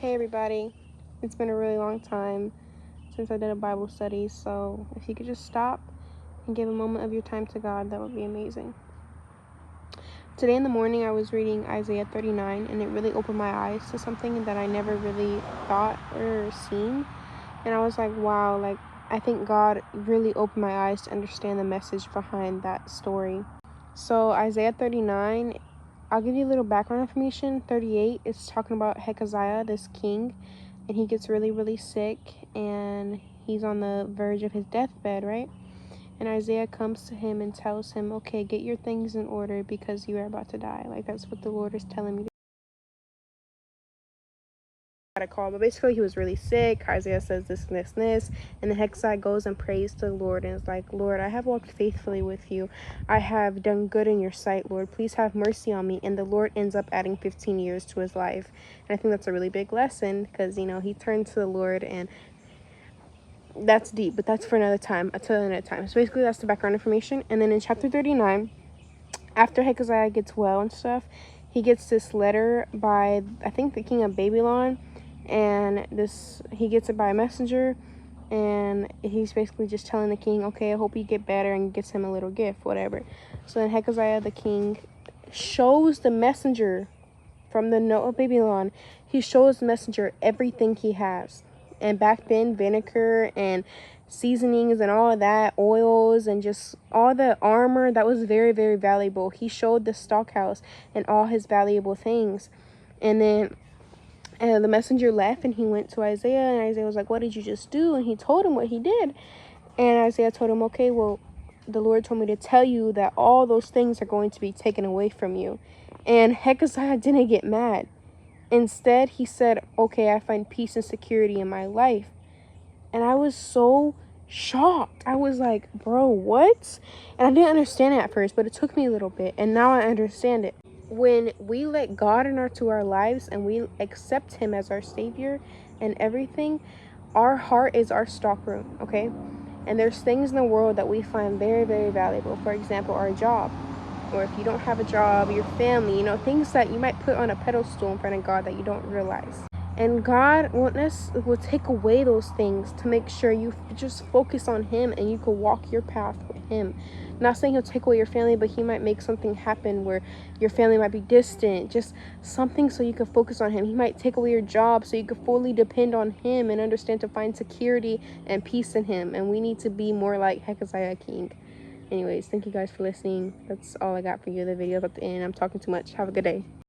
Hey everybody, it's been a really long time since I did a Bible study, so if you could just stop and give a moment of your time to God, that would be amazing. Today in the morning I was reading Isaiah 39, and it really opened my eyes to something that I never really thought or seen, and I was like, wow, I think God really opened my eyes to understand the message behind that story. So Isaiah 39, I'll give you a little background information. 38 is talking about Hezekiah, this king, and he gets really, really sick, and he's on the verge of his deathbed, right? And Isaiah comes to him and tells him, okay, get your things in order because you are about to die. Like, that's what the Lord is telling me. A call, but basically he was really sick. Isaiah says this and this and this, and then Hezekiah goes and prays to the Lord and is like, Lord, I have walked faithfully with you. I have done good in your sight, Lord. Please have mercy on me. And the Lord ends up adding 15 years to his life. And I think that's a really big lesson because, he turned to the Lord, and that's deep, but that's for another time. I'll tell you another time. So basically that's the background information. And then in chapter 39, after Hezekiah gets well and stuff, he gets this letter by, I think, the king of Babylon, and he gets it by a messenger, and he's basically just telling the king, okay, I hope you get better, and gets him a little gift, whatever. So then Hezekiah the king shows the messenger from the note of Babylon, he shows the messenger everything he has. And back then, vinegar and seasonings and all of that, oils and just all the armor, that was very, very valuable. He showed the stockhouse and all his valuable things. And then the messenger left, and he went to Isaiah, and Isaiah was like, what did you just do? And he told him what he did. And Isaiah told him, okay, well, the Lord told me to tell you that all those things are going to be taken away from you. And Hezekiah didn't get mad. Instead, he said, okay, I find peace and security in my life. And I was so shocked. I was like, bro, what? And I didn't understand it at first, but it took me a little bit, and now I understand it. When we let God into our lives and we accept him as our savior and everything, our heart is our stockroom, okay? And there's things in the world that we find very, very valuable. For example, our job. Or if you don't have a job, your family, things that you might put on a pedestal in front of God that you don't realize. And God will take away those things to make sure you just focus on him and you can walk your path with him. I'm not saying he'll take away your family, but he might make something happen where your family might be distant, just something so you can focus on him. He might take away your job so you can fully depend on him and understand to find security and peace in him. And we need to be more like Hezekiah King. Anyways, thank you guys for listening. That's all I got for you. The video's at the end. I'm talking too much. Have a good day.